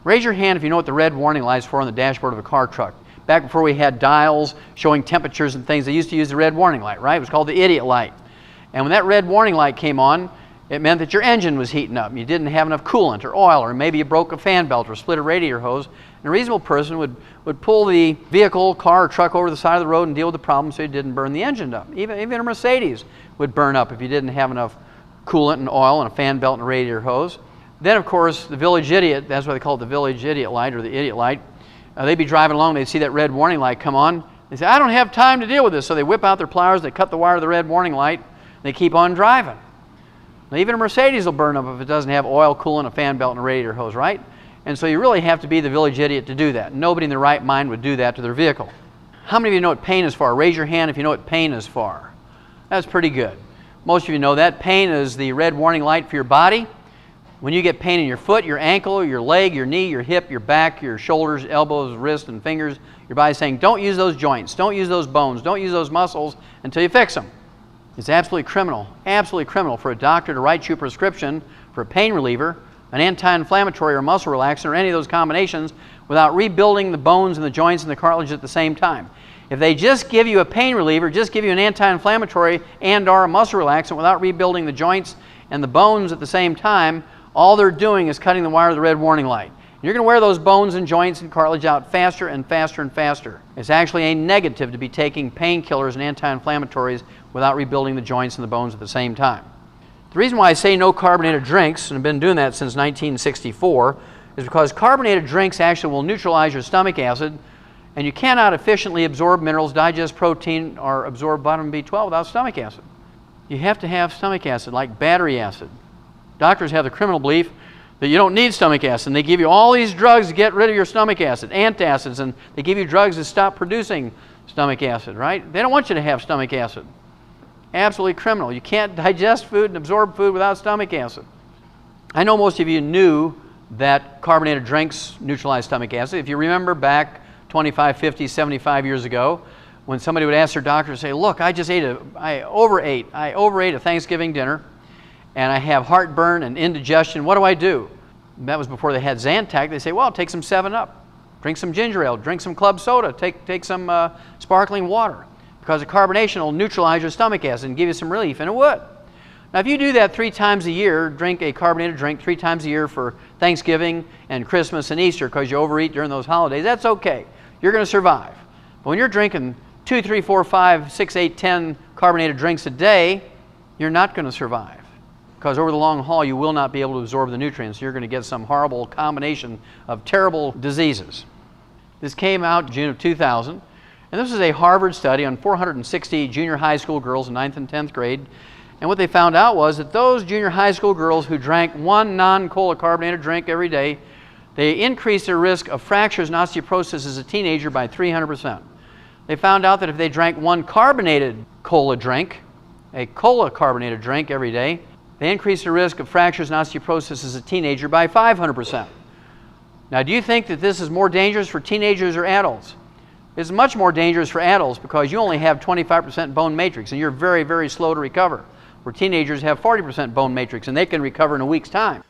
Raise your hand if you know what the red warning light is for on the dashboard of a car truck. Back before we had dials showing temperatures and things, they used to use the red warning light, right? It was called the idiot light. And when that red warning light came on, it meant that your engine was heating up. You didn't have enough coolant or oil, or maybe you broke a fan belt or split a radiator hose. And a reasonable person would pull the vehicle, car, or truck over the side of the road and deal with the problem so you didn't burn the engine up. Even a Mercedes would burn up if you didn't have enough coolant and oil and a fan belt and a radiator hose. Then, of course, the village idiot, that's why they call it the village idiot light or the idiot light. They'd be driving along, they'd see that red warning light come on. They say, I don't have time to deal with this. So they whip out their pliers, they cut the wire of the red warning light, and they keep on driving. Now, even a Mercedes will burn up if it doesn't have oil, coolant, a fan belt, and a radiator hose, right? And so you really have to be the village idiot to do that. Nobody in their right mind would do that to their vehicle. How many of you know what pain is for? Raise your hand if you know what pain is for. That's pretty good. Most of you know that. Pain is the red warning light for your body. When you get pain in your foot, your ankle, your leg, your knee, your hip, your back, your shoulders, elbows, wrists, and fingers, your body's saying, don't use those joints, don't use those bones, don't use those muscles until you fix them. It's absolutely criminal for a doctor to write you a prescription for a pain reliever, an anti-inflammatory or muscle relaxant, or any of those combinations without rebuilding the bones and the joints and the cartilage at the same time. If they just give you a pain reliever, just give you an anti-inflammatory and or a muscle relaxant without rebuilding the joints and the bones at the same time, all they're doing is cutting the wire of the red warning light. You're going to wear those bones and joints and cartilage out faster and faster and faster. It's actually a negative to be taking painkillers and anti-inflammatories without rebuilding the joints and the bones at the same time. The reason why I say no carbonated drinks, and I've been doing that since 1964, is because carbonated drinks actually will neutralize your stomach acid, and you cannot efficiently absorb minerals, digest protein, or absorb vitamin B12 without stomach acid. You have to have stomach acid, like battery acid. Doctors have the criminal belief that you don't need stomach acid, and they give you all these drugs to get rid of your stomach acid, antacids, and they give you drugs to stop producing stomach acid, right? They don't want you to have stomach acid. Absolutely criminal. You can't digest food and absorb food without stomach acid. I know most of you knew that carbonated drinks neutralize stomach acid. If you remember back 25, 50, 75 years ago, when somebody would ask their doctor to say, look, I overate a Thanksgiving dinner, and I have heartburn and indigestion, what do I do? And that was before they had Zantac. They say, well, take some 7-Up, drink some ginger ale, drink some club soda, take some sparkling water, because the carbonation will neutralize your stomach acid and give you some relief, and it would. Now, if you do that 3 times a year, drink a carbonated drink 3 times a year for Thanksgiving and Christmas and Easter because you overeat during those holidays, that's okay. You're going to survive. But when you're drinking 2, 3, 4, 5, 6, 8, 10 carbonated drinks a day, you're not going to survive. Because over the long haul, you will not be able to absorb the nutrients. You're going to get some horrible combination of terrible diseases. This came out in June of 2000, and this is a Harvard study on 460 junior high school girls in 9th and 10th grade. And what they found out was that those junior high school girls who drank one non-cola carbonated drink every day, they increased their risk of fractures and osteoporosis as a teenager by 300%. They found out that if they drank one carbonated cola drink, a cola carbonated drink every day, they increase the risk of fractures and osteoporosis as a teenager by 500%. Now, do you think that this is more dangerous for teenagers or adults? It's much more dangerous for adults because you only have 25% bone matrix and you're very, very slow to recover, where teenagers have 40% bone matrix and they can recover in a week's time.